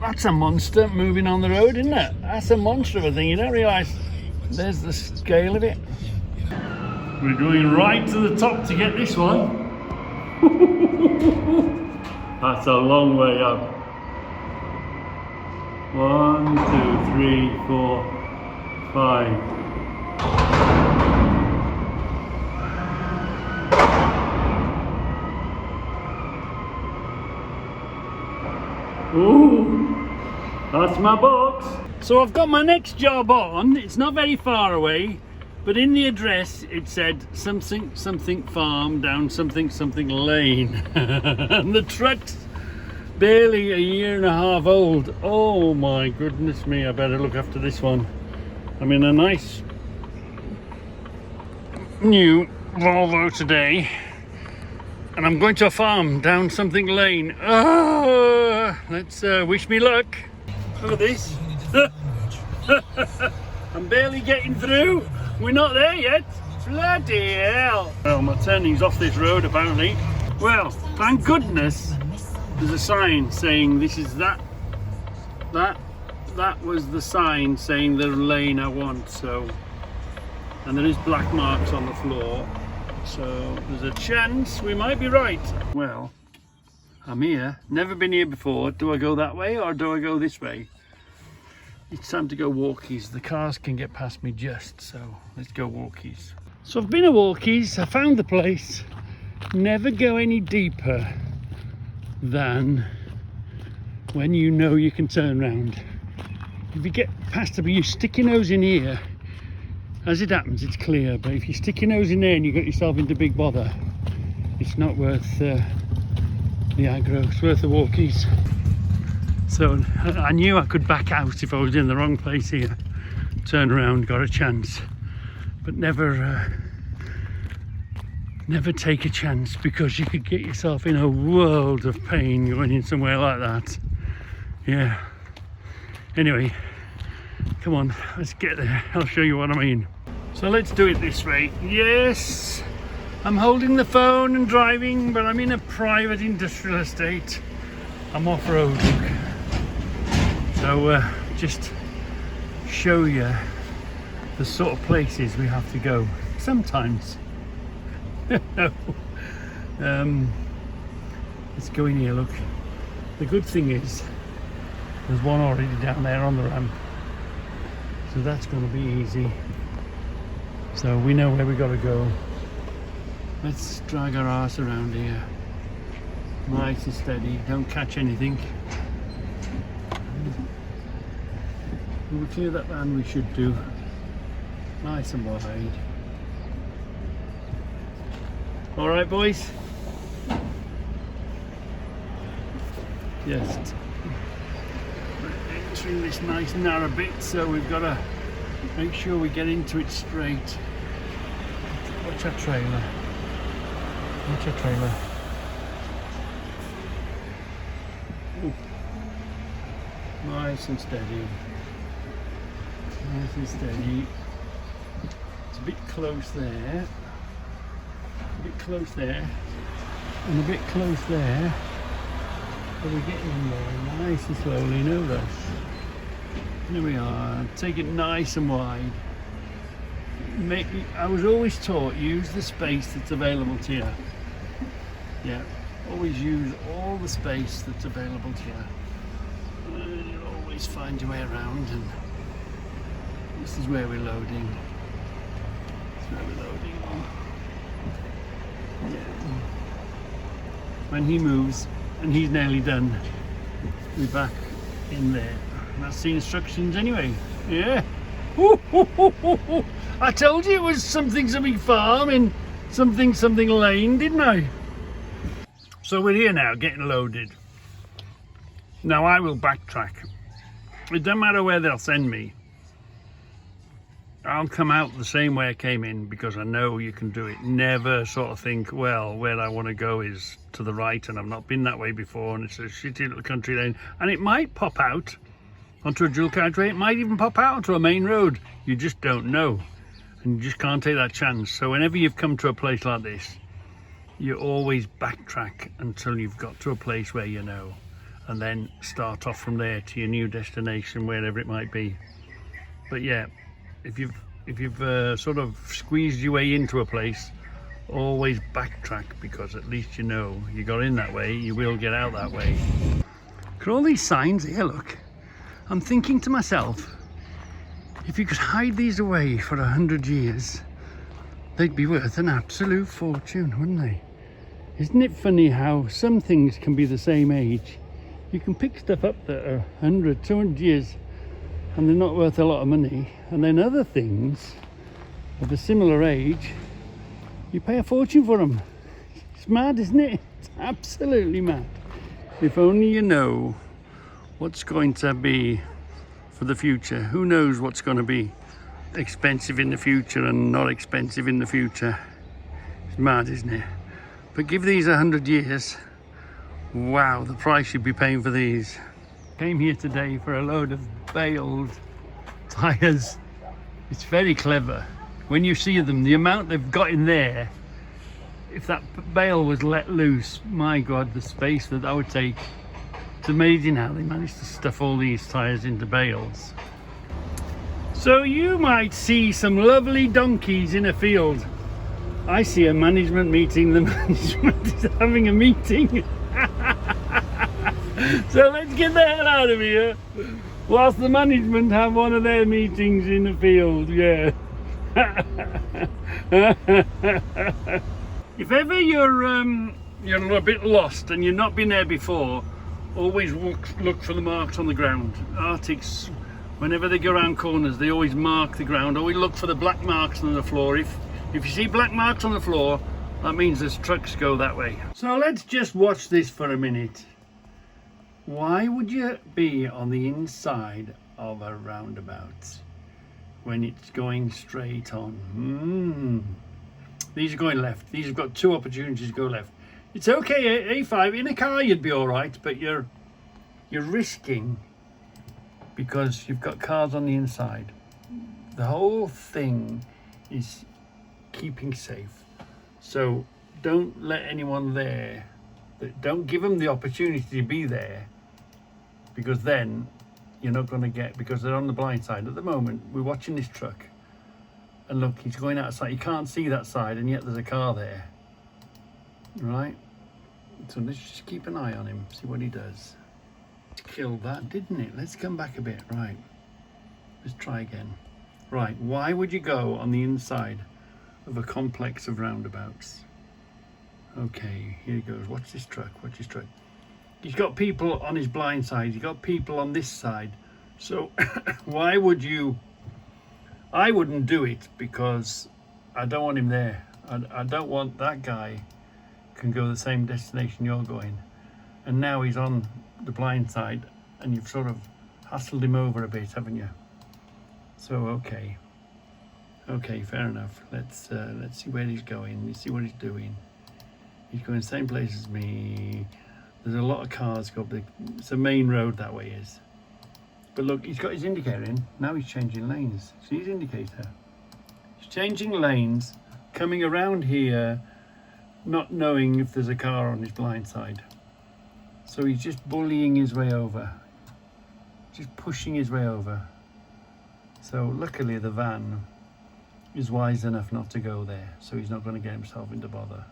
That's a monster moving on the road, isn't it? That's a monster of a thing. You don't realise there's the scale of it. We're going right to the top to get this one. That's a long way up. 1, 2, 3, 4, 5. Ooh, that's my box. So I've got my next job on. It's not very far away, but in the address it said something farm down something lane. And the truck's barely 1.5 years old. Oh my goodness me, I better look after this one. I'm in a nice new Volvo today, and I'm going to a farm down something lane. Let's wish me luck. Look at this. I'm barely getting through. We're not there yet. Bloody hell. Well, my turning's off this road apparently. Well, thank goodness there's a sign saying this is that was the sign saying the lane I want. So, and there is black marks on the floor, so there's a chance we might be right. Well, I'm here, never been here before. Do I go that way or do I go this way? It's time to go walkies. The cars can get past me just, so let's go walkies. So I've been at walkies, I found the place. Never go any deeper than when you know you can turn around. If you get past it, you stick your nose in here, as it happens it's clear, but if you stick your nose in there and you get yourself into big bother, it's not worth the aggro. It's worth the walkies. So I knew I could back out if I was in the wrong place here. Turn around, got a chance, but never take a chance, because you could get yourself in a world of pain going in somewhere like that. Yeah. Anyway, come on, let's get there. I'll show you what I mean. So let's do it this way. Yes, I'm holding the phone and driving, but I'm in a private industrial estate. I'm off-roading. So just show you the sort of places we have to go sometimes. Let's go in here, look. The good thing is there's one already down there on the ramp, so that's going to be easy. So we know where we got to go. Let's drag our arse around here, nice and steady, don't catch anything. When we clear that van, we should do nice and wide. All right, boys. Just entering this nice narrow bit, so we've got to make sure we get into it straight. Watch our trailer. Watch our trailer. Ooh. Nice and steady. Nice and steady. It's a bit close there. A bit close there. And a bit close there. But we're getting in there nice and slowly. Notice. There we are. Take it nice and wide. I was always taught, use the space that's available to you. Yeah, always use all the space that's available to you. You'll always find your way around, and this is where we're loading. This is where we're loading. Yeah. When he moves, and he's nearly done, we're back in there. That's the instructions anyway. Yeah. I told you it was something farm in something lane, didn't I? So we're here now, getting loaded. Now I will backtrack. It doesn't matter where they'll send me. I'll come out the same way I came in, because I know you can do it. Never sort of think, well, where I want to go is to the right and I've not been that way before and it's a shitty little country lane. And it might pop out onto a dual carriageway. It might even pop out onto a main road. You just don't know. And you just can't take that chance. So whenever you've come to a place like this, you always backtrack until you've got to a place where you know. and then start off from there to your new destination, wherever it might be. But yeah, if you've sort of squeezed your way into a place, always backtrack, because at least you know you got in that way, you will get out that way. Look at all these signs here, look. I'm thinking to myself, if you could hide these away for 100 years, they'd be worth an absolute fortune, wouldn't they? Isn't it funny how some things can be the same age? You can pick stuff up that are 100, 200 years and they're not worth a lot of money, and then other things of a similar age, you pay a fortune for them. It's mad, isn't it? It's absolutely mad. If only you know what's going to be for the future. Who knows what's going to be expensive in the future and not expensive in the future. It's mad, isn't it? But give these 100 years, wow, the price you'd be paying for these. Came here today for a load of baled tyres. It's very clever. When you see them, the amount they've got in there, if that bale was let loose, my God, the space that would take. It's amazing how they managed to stuff all these tyres into bales. So you might see some lovely donkeys in a field. I see a management meeting. The management is having a meeting. So let's get the hell out of here whilst the management have one of their meetings in the field. Yeah. If ever you're a bit lost and you've not been there before, always look for the marks on the ground. Arctics, whenever they go around corners, they always mark the ground. Always look for the black marks on the floor. If you see black marks on the floor, that means there's trucks go that way. So let's just watch this for a minute. Why would you be on the inside of a roundabout when it's going straight on? These are going left. These have got two opportunities to go left. It's okay, A5. In a car you'd be all right, but you're risking, because you've got cars on the inside. The whole thing is keeping safe. So don't let anyone there, don't give them the opportunity to be there, because then you're not going to get, because they're on the blind side. At the moment, we're watching this truck, and look, he's going outside. You can't see that side, and yet there's a car there. Right? So let's just keep an eye on him, see what he does. Killed that, didn't it? Let's come back a bit. Right. Let's try again. Right. Why would you go on the inside of a complex of roundabouts? Okay, here he goes. Watch this truck. Watch his truck. He's got people on his blind side. He's got people on this side. So why would you? I wouldn't do it, because I don't want him there. I don't want that guy can go the same destination you're going. And now he's on the blind side, and you've sort of hustled him over a bit, haven't you? So okay, fair enough. Let's see where he's going. Let's see what he's doing. He's going the same place as me. There's a lot of cars go up there. It's a main road that way is. But look, he's got his indicator in. Now he's changing lanes. See his indicator? He's changing lanes, coming around here, not knowing if there's a car on his blind side. So he's just bullying his way over. Just pushing his way over. So luckily the van is wise enough not to go there. So he's not going to get himself into bother.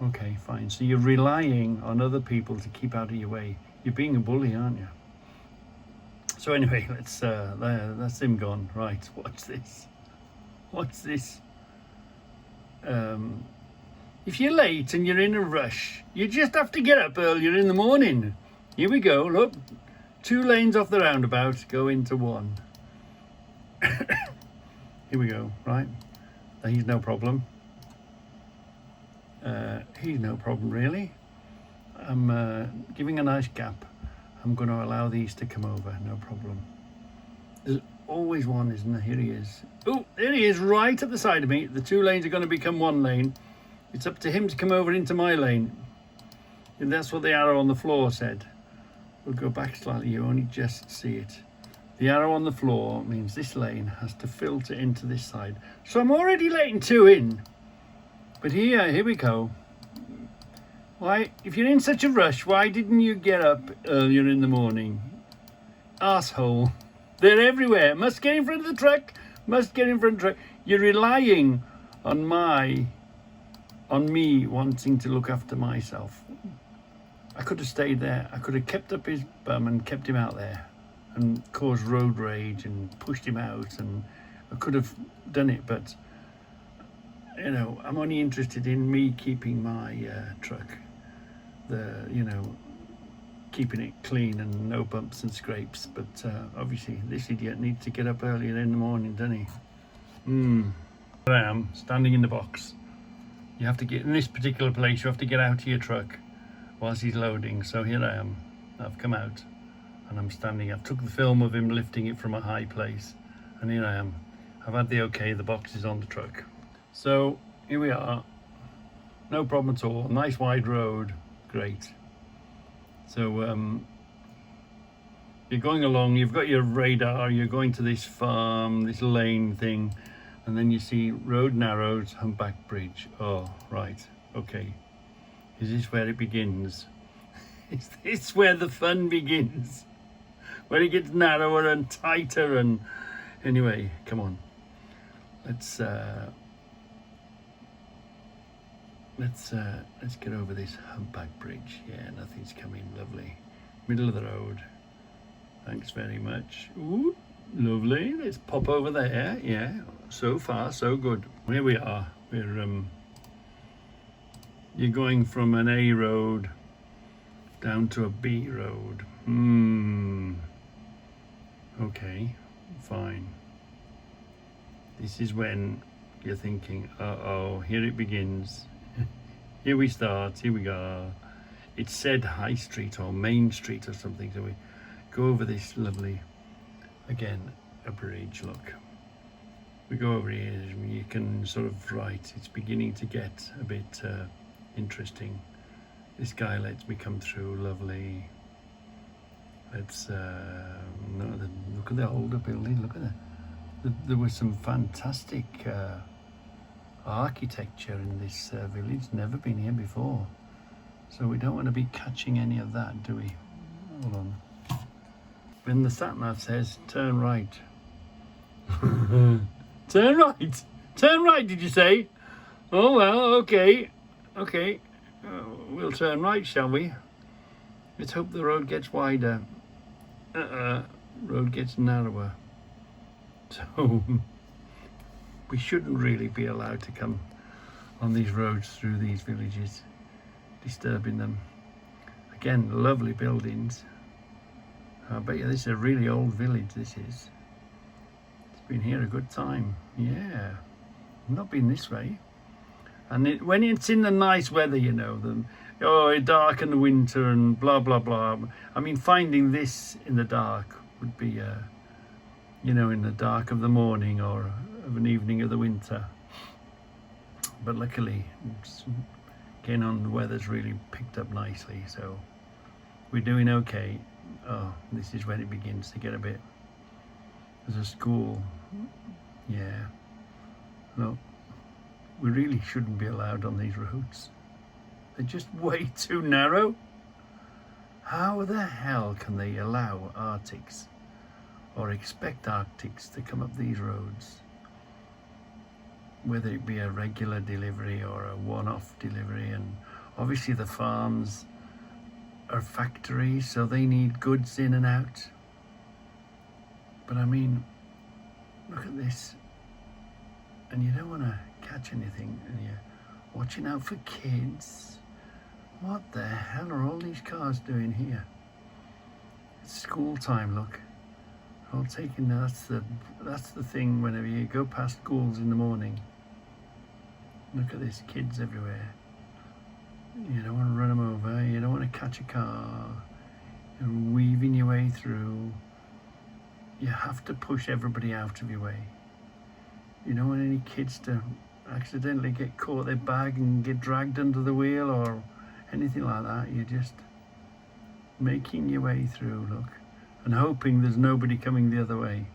Okay, fine. So you're relying on other people to keep out of your way. You're being a bully, aren't you? So anyway, let's that's him gone. Right, watch this. Watch this. If you're late and you're in a rush, you just have to get up earlier in the morning. Here we go, look. 2 lanes off the roundabout go into 1. Here we go, right? He's no problem. He's no problem, really. I'm giving a nice gap. I'm going to allow these to come over, no problem. There's always one, isn't there? Here he is. Oh, there he is, right at the side of me. The 2 lanes are going to become 1 lane. It's up to him to come over into my lane. And that's what the arrow on the floor said. We'll go back slightly, you only just see it. The arrow on the floor means this lane has to filter into this side. So I'm already letting 2 in. But here we go. Why, if you're in such a rush, why didn't you get up earlier in the morning? Asshole. They're everywhere. Must get in front of the truck. Must get in front of the truck. You're relying on me wanting to look after myself. I could have stayed there. I could have kept up his bum and kept him out there and caused road rage and pushed him out, and I could have done it, but you know, I'm only interested in me keeping my truck, keeping it clean and no bumps and scrapes. But obviously this idiot needs to get up earlier in the morning, doesn't he? Here I am standing in the box. You have to get in this particular place, you have to get out of your truck whilst he's loading. So here I am, I've come out and I'm standing. I've took the film of him lifting it from a high place, and here I am. I've had the okay, the box is on the truck. So here we are, no problem at all. Nice wide road, great. So you're going along, you've got your radar, you're going to this farm, this lane thing, and then you see road narrows, humpback bridge. Oh, right, okay. Is this where it begins? Is this where the fun begins? Where it gets narrower and tighter and... Anyway, come on. Let's get over this humpback bridge. Yeah, nothing's coming. Lovely. Middle of the road. Thanks very much. Ooh, lovely. Let's pop over there. Yeah, so far so good. Here we are. We're you're going from an A road down to a B road. Okay, fine. This is when you're thinking, uh-oh, here it begins. Here we start, here we go. It said High Street or Main Street or something, so we go over this lovely, again, a bridge, look. We go over here, you can sort of, right, it's beginning to get a bit interesting. This guy lets me come through, lovely. Let's, look at the older building, look at that. There was some fantastic architecture in this village, never been here before. So we don't want to be catching any of that, do we? Hold on. When the sat-nav says turn right. Turn right! Turn right, did you say? Oh well, okay. Okay. We'll turn right, shall we? Let's hope the road gets wider. Road gets narrower. So we shouldn't really be allowed to come on these roads through these villages, disturbing them. Again, lovely buildings. I bet you this is a really old village, this is. It's been here a good time. Yeah, I've not been this way. And when it's in the nice weather, you know, it's dark in the winter and blah, blah, blah. I mean, finding this in the dark would be, in the dark of the morning or of an evening of the winter. But luckily, getting on, the weather's really picked up nicely, so we're doing okay. Oh, this is when it begins to get a bit... There's a school. Yeah. No, we really shouldn't be allowed on these roads. They're just way too narrow. How the hell can they allow Arctics or expect Arctics to come up these roads? Whether it be a regular delivery or a one-off delivery, and obviously the farms are factories, so they need goods in and out. But I mean, look at this, and you don't want to catch anything, and you're watching out for kids. What the hell are all these cars doing here? It's school time, look. All taking, that's the thing whenever you go past schools in the morning. Look at this, kids everywhere. You don't want to run them over, you don't want to catch a car. You're weaving your way through. You have to push everybody out of your way. You don't want any kids to accidentally get caught their bag and get dragged under the wheel or anything like that. You're just making your way through, look, and hoping there's nobody coming the other way.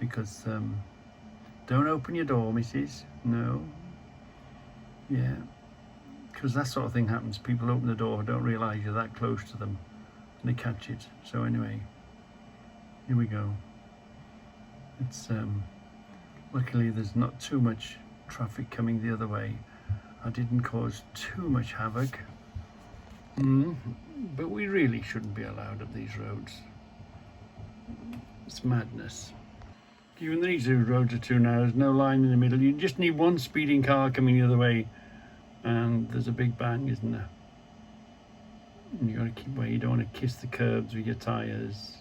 Because don't open your door, missus. No. Yeah. because that sort of thing happens. People open the door, don't realise you're that close to them, and they catch it. So anyway, here we go. It's luckily there's not too much traffic coming the other way. I didn't cause too much havoc, but we really shouldn't be allowed up these roads. It's madness. Even these roads are too narrow, there's no line in the middle. You just need one speeding car coming the other way and there's a big bang, isn't there? And you got to keep away. You don't want to kiss the curbs with your tyres.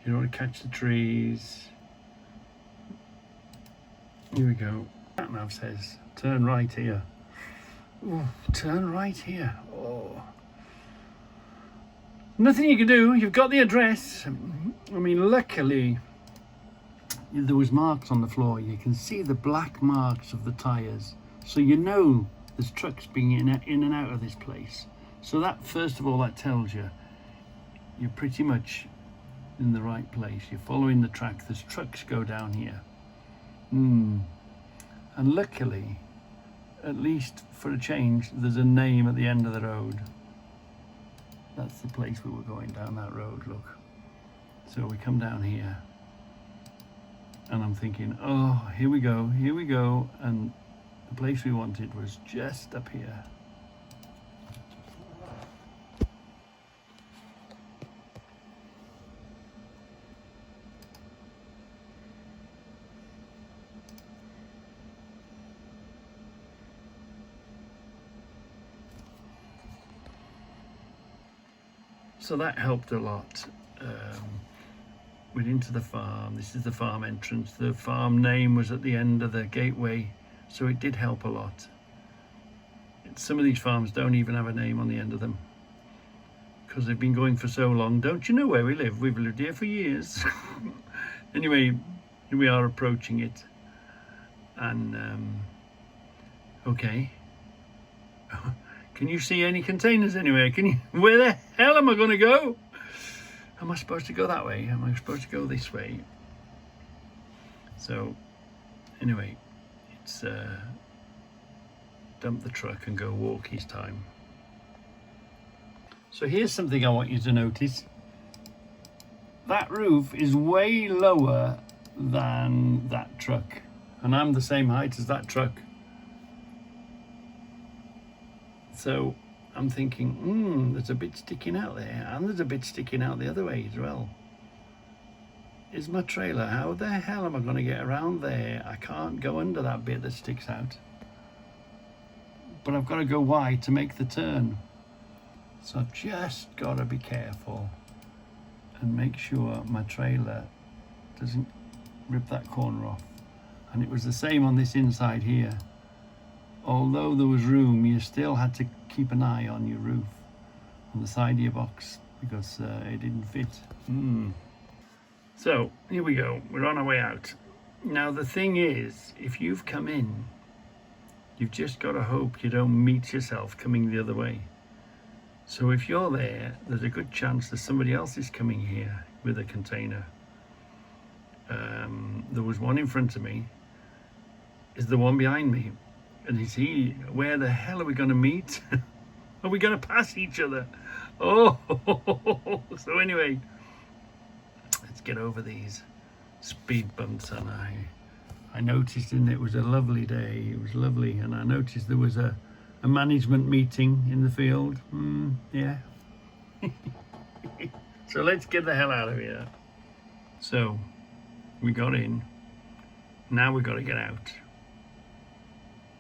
You don't want to catch the trees. Here we go. Sat-nav says, turn right here. Ooh, turn right here. Oh. Nothing you can do. You've got the address. I mean, luckily, there was marks on the floor. You can see the black marks of the tyres. So you know there's trucks being in and out of this place. So that, first of all, that tells you you're pretty much in the right place. You're following the track. There's trucks go down here. And luckily, at least for a change, there's a name at the end of the road. That's the place we were going, down that road, look. So we come down here. And I'm thinking, oh, here we go. And the place we wanted was just up here. So that helped a lot. Went into the farm. This is the farm entrance. The farm name was at the end of the gateway, so it did help a lot. Some of these farms don't even have a name on the end of them because they've been going for so long. Don't you know where we live? We've lived here for years. Anyway, here we are approaching it, and okay. Can you see any containers anywhere? Can you? Where the hell am I going to go? Am I supposed to go that way? Am I supposed to go this way? So, anyway, it's dump the truck and go walk his time. So here's something I want you to notice. That roof is way lower than that truck, and I'm the same height as that truck. So I'm thinking, there's a bit sticking out there, and there's a bit sticking out the other way as well. Is my trailer, how the hell am I going to get around there? I can't go under that bit that sticks out. But I've got to go wide to make the turn. So I've just got to be careful and make sure my trailer doesn't rip that corner off. And it was the same on this inside here. Although there was room, you still had to keep an eye on your roof, on the side of your box, because it didn't fit. So here we go, we're on our way out. Now the thing is, if you've come in, you've just got to hope you don't meet yourself coming the other way. So if you're there, there's a good chance that somebody else is coming here with a container. There was one in front of me. Is the one behind me? And is he, where the hell are we going to meet? Are we going to pass each other? Oh, so anyway, let's get over these speed bumps. And I noticed it was a lovely day. It was lovely. And I noticed there was a management meeting in the field. Yeah. So let's get the hell out of here. So we got in. Now we got to get out.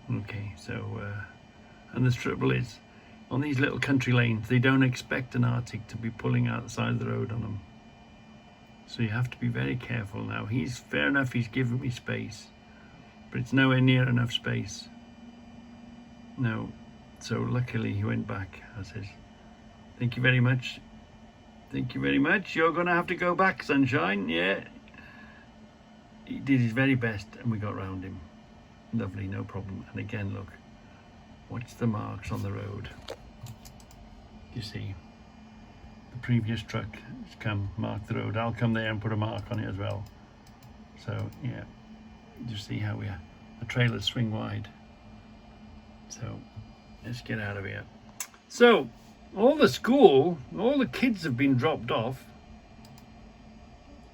Okay, so, and the trouble is, on these little country lanes, they don't expect an Arctic to be pulling out the side of the road on them. So you have to be very careful now. Fair enough, he's given me space, but it's nowhere near enough space. No, so luckily he went back. I said, thank you very much. Thank you very much. You're going to have to go back, sunshine. Yeah. He did his very best and we got round him. Lovely, no problem. And again, look, watch the marks on the road. You see, the previous truck has come, mark the road. I'll come there and put a mark on it as well. So yeah, you see how the trailers swing wide. So let's get out of here. So all the kids have been dropped off,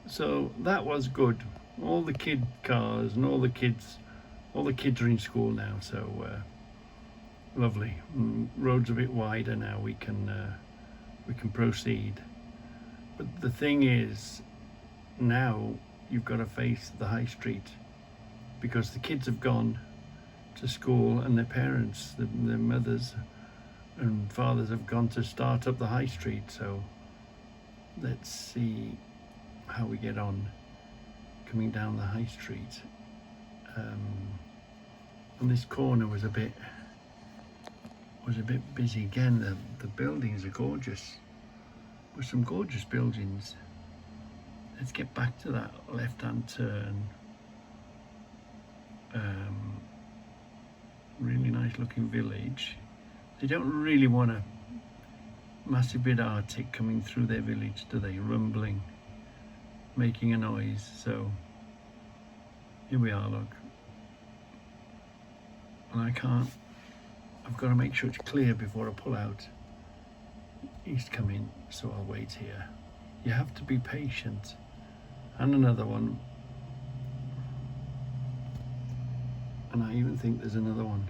so that was good. All the kid cars and all the kids are in school now, so lovely. Road's a bit wider now, we can proceed. But the thing is, now you've got to face the high street, because the kids have gone to school and their parents, their mothers and fathers have gone to start up the high street. So let's see how we get on coming down the high street. And this corner was a bit busy again. The buildings are gorgeous, with some gorgeous buildings. Let's get back to that left-hand turn. Really nice looking village. They don't really want a massive bit Arctic coming through their village, do they? Rumbling, making a noise. So here we are, look. And I've got to make sure it's clear before I pull out. He's coming, so I'll wait here. You have to be patient. And another one. And I even think there's another one.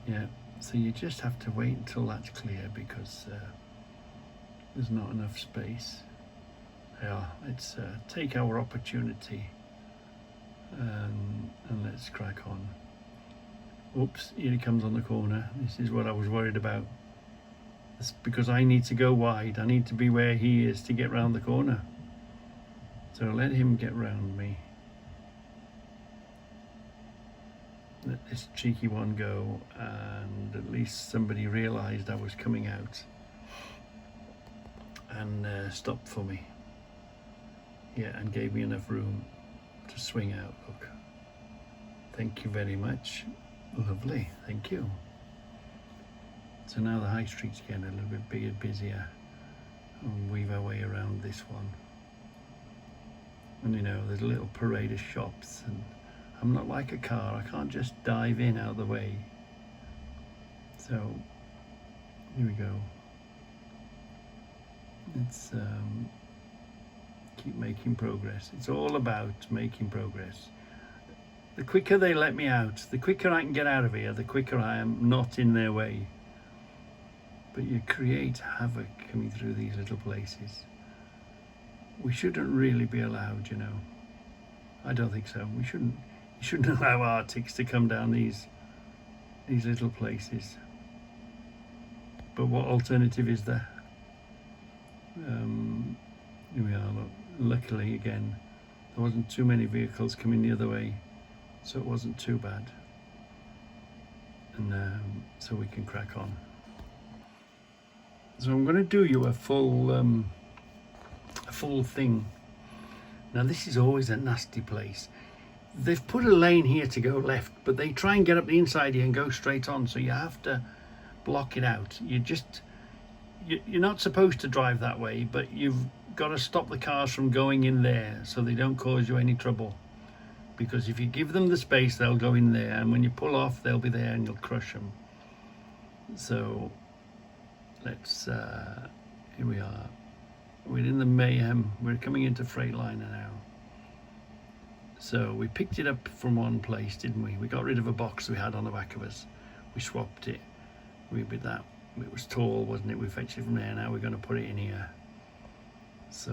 Yeah, so you just have to wait until that's clear, because there's not enough space. Yeah, let's take our opportunity and let's crack on. Oops, here he comes on the corner. This is what I was worried about. It's because I need to go wide. I need to be where he is to get round the corner. So let him get round me. Let this cheeky one go, and at least somebody realised I was coming out and stopped for me. Yeah, and gave me enough room to swing out. Look, thank you very much. Lovely, thank you. So now the high street's getting a little bit bigger, busier, and weave our way around this one. And you know, there's a little parade of shops, and I'm not like a car, I can't just dive in out of the way. So here we go. Let's keep making progress. It's all about making progress. The quicker they let me out, the quicker I can get out of here, the quicker I am not in their way. But you create havoc coming through these little places. We shouldn't really be allowed, you know. I don't think so. You shouldn't allow Arctics to come down these little places. But what alternative is there? Here we are. Look. Luckily, again, there wasn't too many vehicles coming the other way, so it wasn't too bad. And so we can crack on. So I'm going to do you a full thing. Now this is always a nasty place. They've put a lane here to go left, but they try and get up the inside here and go straight on, so you have to block it out. You're not supposed to drive that way, but you've got to stop the cars from going in there so they don't cause you any trouble. Because if you give them the space, they'll go in there, and when you pull off, they'll be there and you'll crush them. So let's here we are. We're in the mayhem. We're coming into Freightliner now. So we picked it up from one place, didn't we? We got rid of a box we had on the back of us. We swapped it. It was tall, wasn't it? We fetched it from there. Now we're going to put it in here. So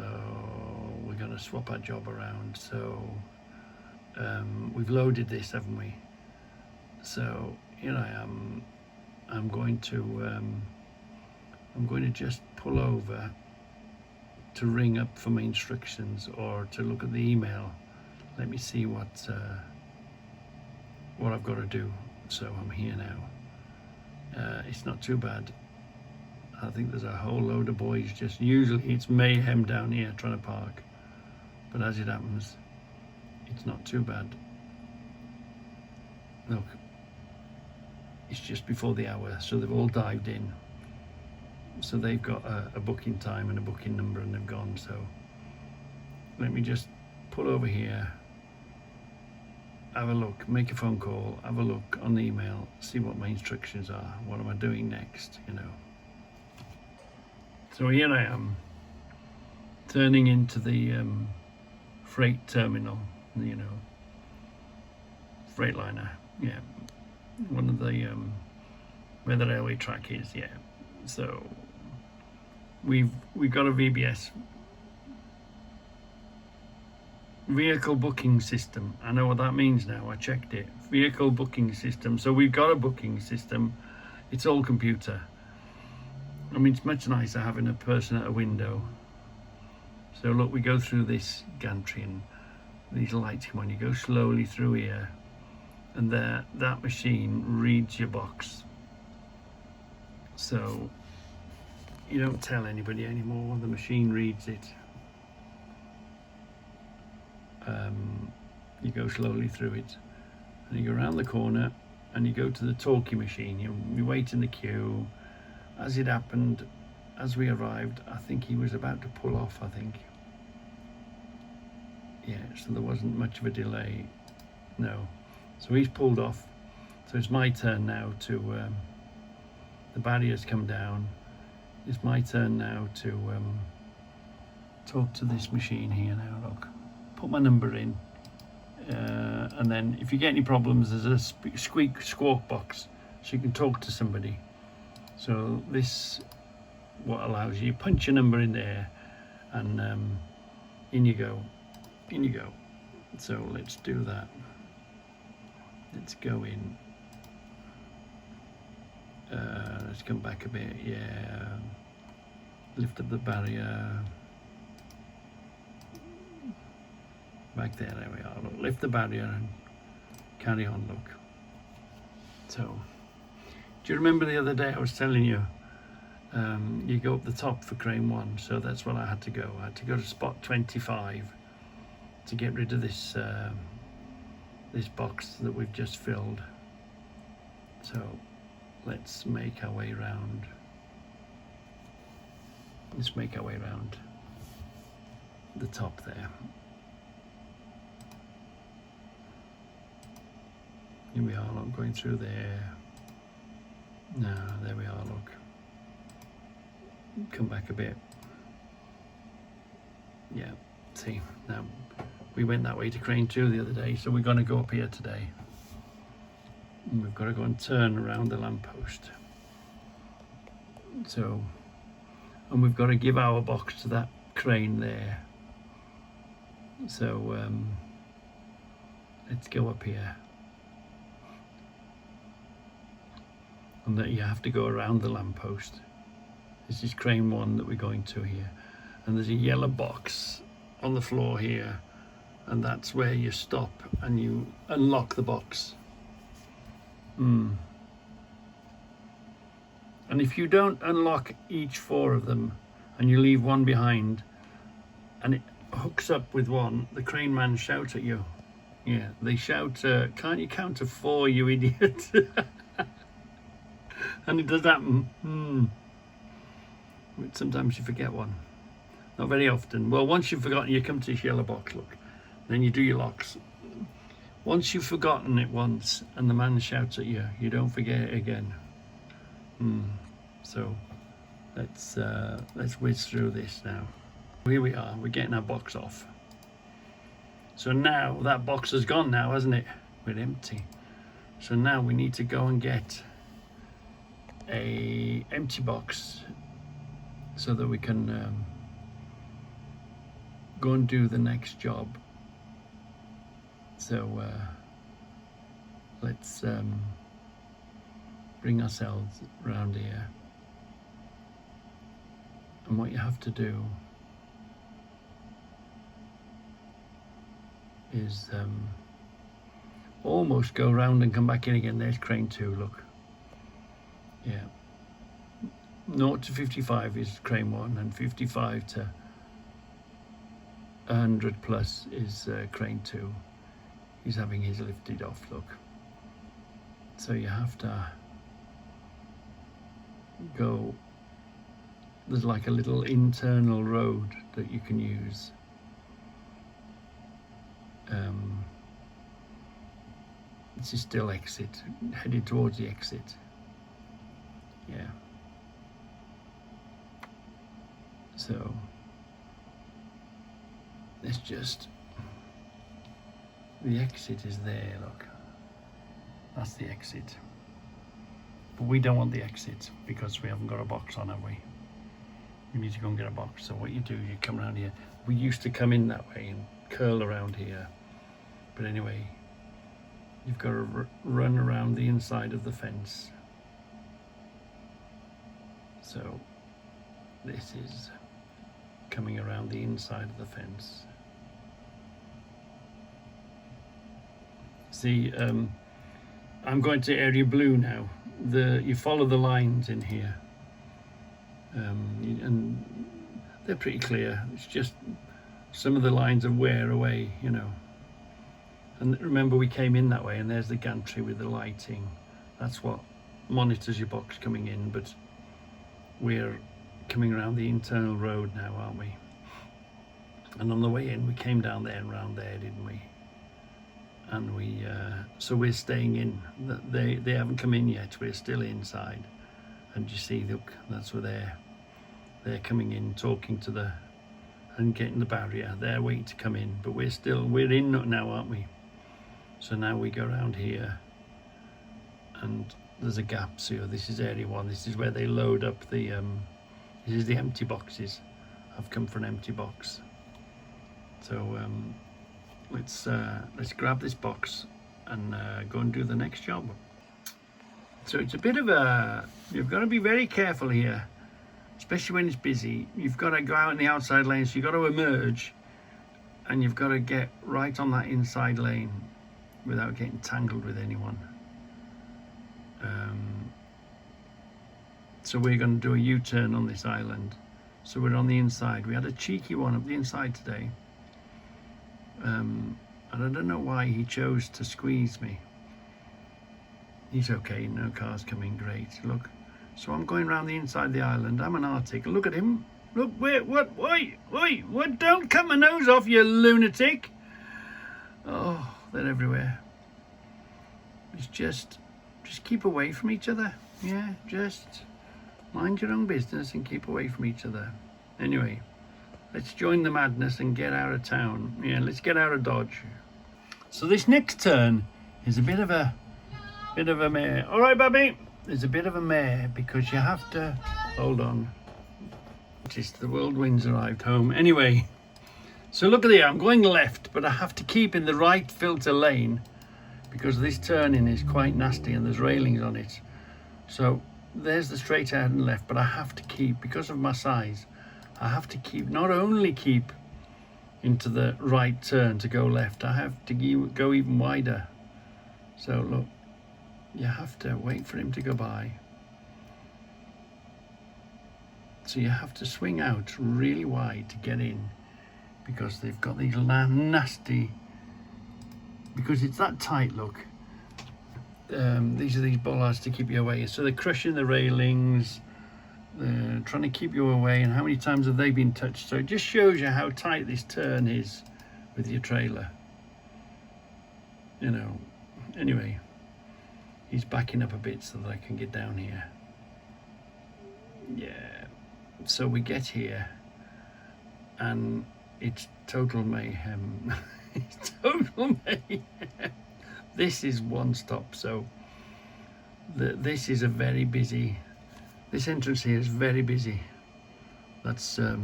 we're going to swap our job around. So we've loaded this, haven't we? So here I am. I'm going to just pull over to ring up for my instructions or to look at the email. Let me see what I've got to do. So I'm here now. It's not too bad. I think there's a whole load of boys usually it's mayhem down here trying to park. But as it happens, it's not too bad. Look, it's just before the hour, so they've all dived in. So they've got a booking time and a booking number, and they've gone. So let me just pull over here have a look, make a phone call, have a look on the email, see what my instructions are, what am I doing next, you know. So here I am, turning into the freight terminal, you know, Freightliner, yeah, one of the where the railway track is, yeah. So we've got a VBS, vehicle booking system. I know what that means now, I checked it. Vehicle booking system. So we've got a booking system, it's all computer. I mean, it's much nicer having a person at a window. So look, we go through this gantry and these lights come on. You go slowly through here, and there, that machine reads your box. So you don't tell anybody anymore, the machine reads it. You go slowly through it, and you go around the corner, and you go to the talkie machine. You wait in the queue. As it happened, as we arrived, I think he was about to pull off, I think. Yeah, so there wasn't much of a delay, no. So he's pulled off, so it's my turn now to, the barrier's come down. It's my turn now to talk to this machine here now, look. Put my number in, and then if you get any problems, there's a squawk box, so you can talk to somebody. So this, what allows you punch your number in there, and in you go. So let's do that. Let's go in. Let's come back a bit, yeah. Lift up the barrier. Back there we are. Look, lift the barrier and carry on, look. So, do you remember the other day I was telling you, you go up the top for crane 1, so that's what I had to go. I had to go to spot 25 to get rid of this this box that we've just filled. So let's make our way around. Let's make our way around the top there. Here we are, look, going through there. No, there we are, look. Come back a bit. Yeah, see, now we went that way to crane 2 the other day, so we're going to go up here today. And we've got to go and turn around the lamppost. So, and we've got to give our box to that crane there. So, let's go up here. And that you have to go around the lamppost. This is crane 1 that we're going to here. And there's a yellow box on the floor here, and that's where you stop and you unlock the box. And if you don't unlock each 4 of them and you leave one behind and it hooks up with one, the crane man shouts at you. Yeah, they shout, can't you count to 4, you idiot? And it does happen. Sometimes you forget one. Not very often. Well, once you've forgotten, you come to this yellow box, look. Then you do your locks. Once you've forgotten it once and the man shouts at you, you don't forget it again. So let's whiz through this now. Here we are, we're getting our box off. So now that box is gone now, hasn't it? We're empty. So now we need to go and get a empty box so that we can go and do the next job. So let's bring ourselves around here, and what you have to do is almost go around and come back in again. There's crane 2, look. Yeah, 0 to 55 is crane 1, and 55 to 100 plus is crane 2. He's having his lifted off, look. So you have to go, there's like a little internal road that you can use. This is still exit, headed towards the exit. Yeah. So it's just, the exit is there, look. That's the exit. But we don't want the exit because we haven't got a box on, have we? We need to go and get a box. So what you do, you come around here. We used to come in that way and curl around here. But anyway, you've got to run around the inside of the fence. So this is coming around the inside of the fence. See, I'm going to area blue now. You follow the lines in here, and they're pretty clear. It's just some of the lines are wear away, you know. And remember, we came in that way, and there's the gantry with the lighting. That's what monitors your box coming in, but we're coming around the internal road now, aren't we? And on the way in, we came down there and round there, didn't we? And so we're staying in. They haven't come in yet. We're still inside. And you see, look, that's where they're coming in, talking to and getting the barrier. They're waiting to come in, but we're in now, aren't we? So now we go around here, and there's a gap. So this is area 1. This is where they load up the. This is the empty boxes. I've come for an empty box. So let's grab this box and go and do the next job. So it's a bit of you've got to be very careful here, especially when it's busy. You've got to go out in the outside lane, so you've got to emerge, and you've got to get right on that inside lane without getting tangled with anyone. So we're going to do a U-turn on this island. So we're on the inside. We had a cheeky one up the inside today. And I don't know why he chose to squeeze me. He's okay, no cars coming, great. Look, so I'm going around the inside of the island. I'm an Arctic. Look at him. Look, wait, what, wait, what? Don't cut my nose off, you lunatic. Oh, they're everywhere. It's just keep away from each other. Yeah, just mind your own business and keep away from each other. Anyway, let's join the madness and get out of town. Yeah, let's get out of Dodge. So this next turn is a bit of a mare. All right, Bobby. There's a bit of a mare because you have to hold on. Just the whirlwinds arrived home. Anyway, so look at here. I'm going left, but I have to keep in the right filter lane because this turning is quite nasty and there's railings on it. So there's the straight ahead and left, but I have to keep, because of my size, I have to keep, not only keep into the right turn to go left, I have to go even wider. So look, you have to wait for him to go by. So you have to swing out really wide to get in, because they've got these nasty, because it's that tight, look. These are these bollards to keep you away. So they're crushing the railings, they're trying to keep you away, and how many times have they been touched? So it just shows you how tight this turn is with your trailer. You know, anyway, he's backing up a bit so that I can get down here. Yeah, so we get here and it's total mayhem. It's total mayhem. This is one stop, so this is a very busy, this entrance here is very busy. That's a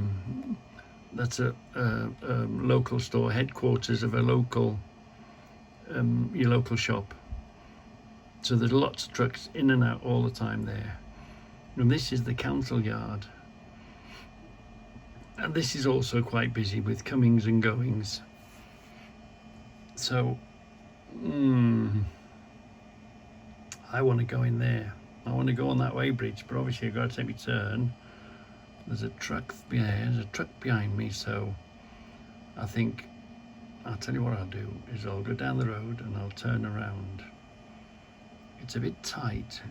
local store, headquarters of a local, your local shop. So there's lots of trucks in and out all the time there. And this is the council yard. And this is also quite busy with comings and goings. So, I want to go in there. I want to go on that weighbridge, but obviously I've got to take my turn. There's a truck behind me, so I think, I'll tell you what I'll do, is I'll go down the road and I'll turn around. It's a bit tight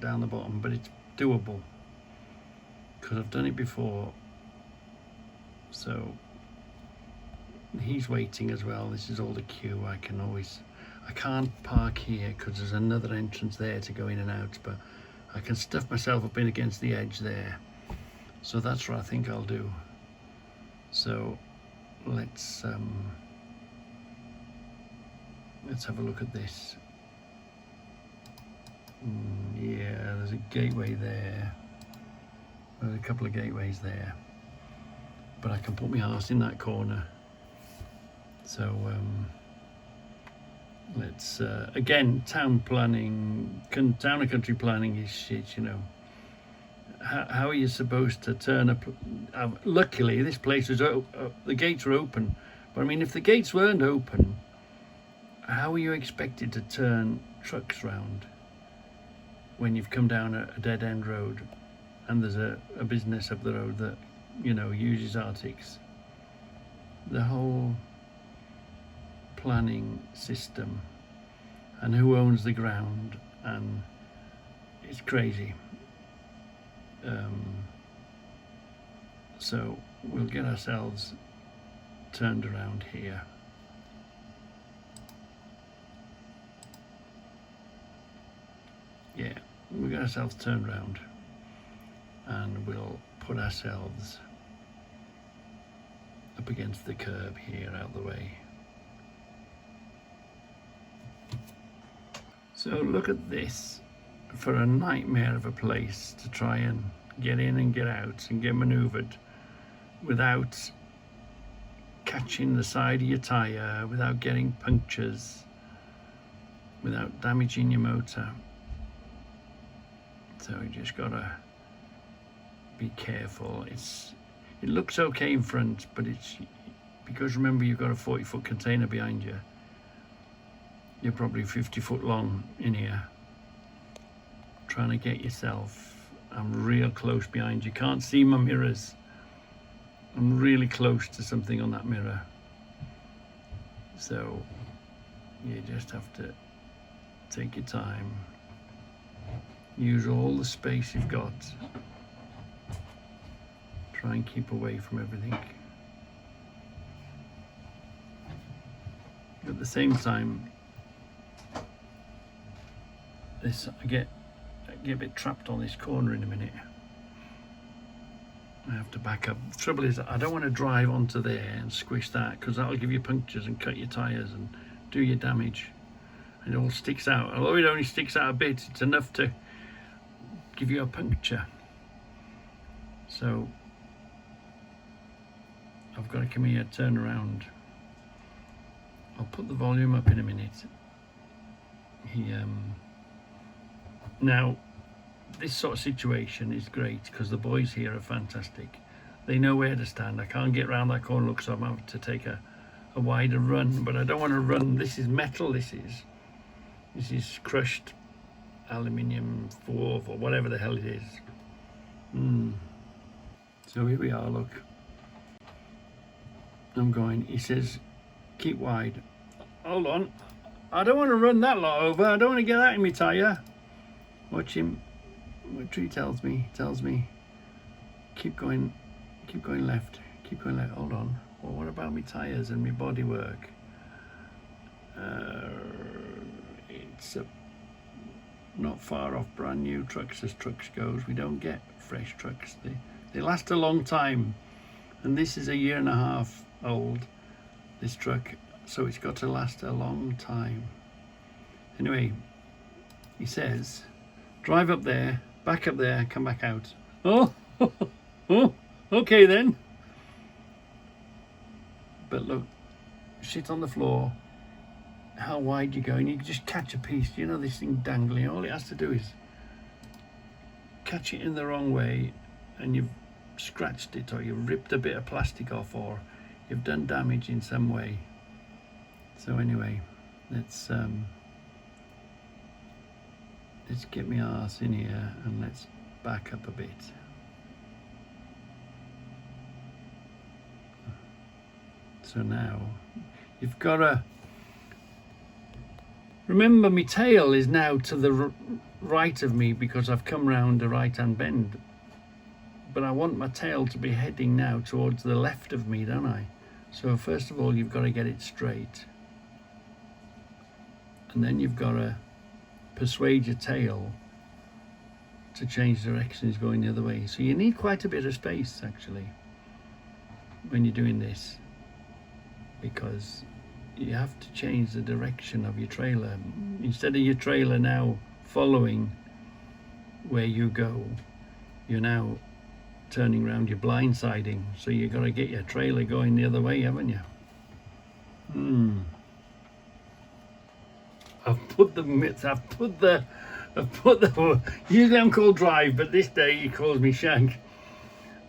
down the bottom, but it's doable because I've done it before. So he's waiting as well. This is all the queue. I can't park here because there's another entrance there to go in and out, but I can stuff myself up in against the edge there. So that's what I think I'll do. So let's have a look at this. Yeah, there's a gateway there. There's a couple of gateways there, but I can put my arse in that corner. So let's again, town planning, town and country planning is shit, you know. How are you supposed to turn up? Luckily, this place was the gates were open, but I mean, if the gates weren't open, how are you expected to turn trucks round when you've come down a dead end road and there's a business up the road that, you know, uses Arctics? The whole planning system and who owns the ground, and it's crazy. So we'll get ourselves turned around here. Yeah, we'll get ourselves turned around and we'll put ourselves up against the curb here, out the way. So look at this, for a nightmare of a place to try and get in and get out and get manoeuvred without catching the side of your tyre, without getting punctures, without damaging your motor. So you just gotta be careful. It looks okay in front, but it's because, remember, you've got a 40-foot container behind you. You're probably 50 foot long in here, trying to get yourself. I'm real close behind you. Can't see my mirrors. I'm really close to something on that mirror. So you just have to take your time. Use all the space you've got. Try and keep away from everything. At the same time, I get a bit trapped on this corner in a minute. I have to back up. The trouble is, I don't want to drive onto there and squish that, because that'll give you punctures and cut your tyres and do you damage. And it all sticks out. Although it only sticks out a bit, it's enough to give you a puncture. So I've got to come here, turn around. I'll put the volume up in a minute. Now, this sort of situation is great because the boys here are fantastic. They know where to stand. I can't get round that corner, look, so I'm going to take a wider run, but I don't want to run. This is metal, this is crushed aluminium or whatever the hell it is. So here we are, look. I'm going, he says, keep wide. Hold on, I don't want to run that lot over. I don't want to get that in my tyre. Watch him. What tree tells me, keep going left, keep going left. Hold on. Well, what about my tyres and my bodywork? It's not far off brand new trucks as trucks goes. We don't get fresh trucks. They last a long time, and this is 1.5 years old, this truck, so it's got to last a long time. Anyway, he says, drive up there, back up there, come back out. Oh, okay then. But look, shit on the floor. How wide you go, and you can just catch a piece. You know, this thing dangling, all it has to do is catch it in the wrong way, and you've scratched it, or you've ripped a bit of plastic off, or you've done damage in some way. So anyway, let's get my arse in here and let's back up a bit. So now you've got to remember, my tail is now to the right of me because I've come round a right hand bend, but I want my tail to be heading now towards the left of me, don't I? So first of all, you've got to get it straight. and then you've got to persuade your tail to change directions going the other way. So you need quite a bit of space actually when you're doing this, because you have to change the direction of your trailer. Instead of your trailer now following where you go, you're now turning around, you're blindsiding. So you've got to get your trailer going the other way, haven't you? I've put the usually I'm called Drive, but this day he calls me Shank.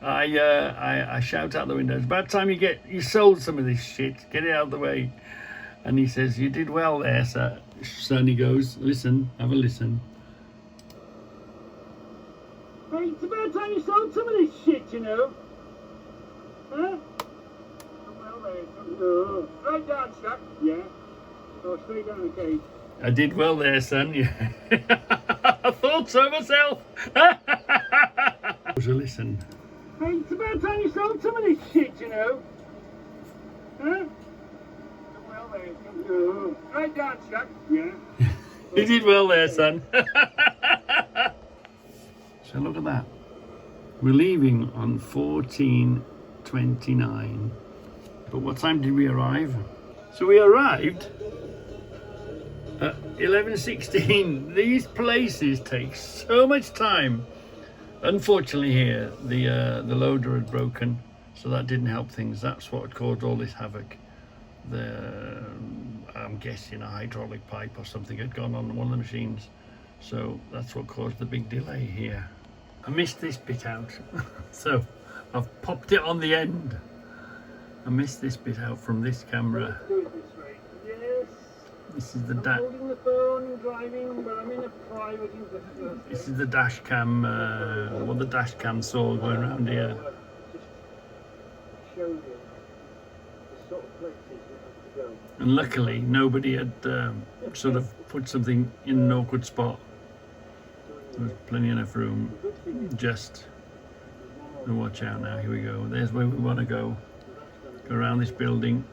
I shout out the window, it's about time you sold some of this shit, get it out of the way. And he says, you did well there, sir. Son, he goes, listen, have a listen. Hey, it's about time you sold some of this shit, you know. Huh? Well, there. Straight down, Chuck. Yeah. Oh, straight down, okay. I did well there, son. Yeah. I thought so myself. So listen. Hey, it's about time you sold some of this shit, you know. Huh? Well, there. Straight down, Chuck. Yeah. You did well there, son. So look at that. We're leaving on 14:29. But what time did we arrive? So we arrived at 11:16. These places take so much time. Unfortunately here, the loader had broken, so that didn't help things. That's what had caused all this havoc. I'm guessing a hydraulic pipe or something had gone on one of the machines. So that's what caused the big delay here. I missed this bit out, so I've popped it on the end. I missed this bit out from this camera. Yes. This is the holding the phone and driving, but I'm in a private investigation. This is the dash cam, what the dash cam saw going around here. Just show you the sort of places you have to go. And luckily, nobody had sort of put something in an awkward spot. There's plenty enough room. Just watch out now. Here we go. There's where we want to go. Go around this building.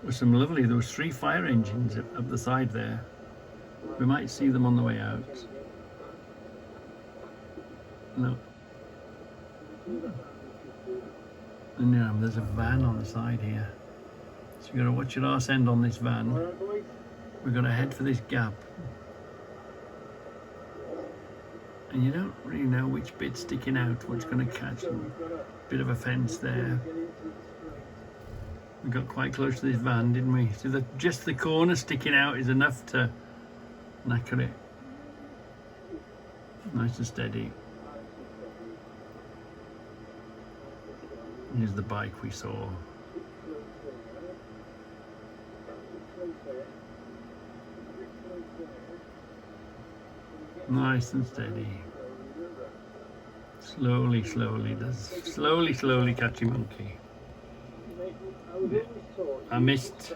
There's some lovely. There was 3 fire engines up the side there. We might see them on the way out. Look. And yeah, there's a van on the side here. So we've got to watch your arse end on this van. We're going to head for this gap. And you don't really know which bit's sticking out, what's going to catch them. Bit of a fence there. We got quite close to this van, didn't we? So just the corner sticking out is enough to knacker it. Nice and steady. Here's the bike we saw. Nice and steady. Slowly, slowly catchy monkey. I missed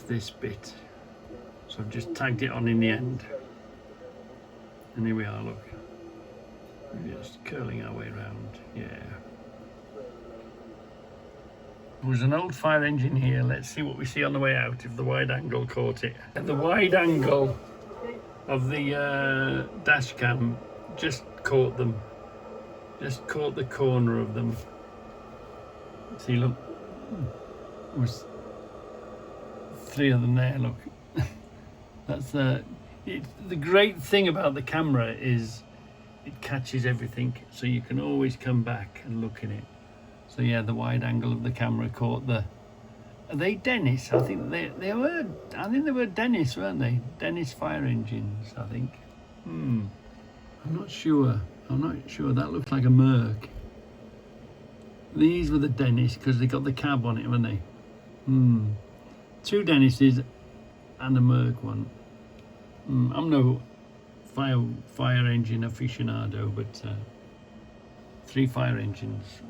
this bit, so I've just tagged it on in the end. And here we are, look. We're just curling our way around, yeah. There was an old fire engine here. Let's see what we see on the way out, if the wide angle caught it. And the wide angle of the dash cam just caught them. Just caught the corner of them. See, look. There was 3 of them there, look. That's the great thing about the camera is it catches everything, so you can always come back and look in it. So yeah, the wide angle of the camera caught the... Are they Dennis? I think they were. I think they were Dennis, weren't they? Dennis fire engines, I think. I'm not sure. That looks like a Merc. These were the Dennis because they got the cab on it, haven't they? 2 Dennises and a Merc one. I'm no fire engine aficionado, but 3 fire engines.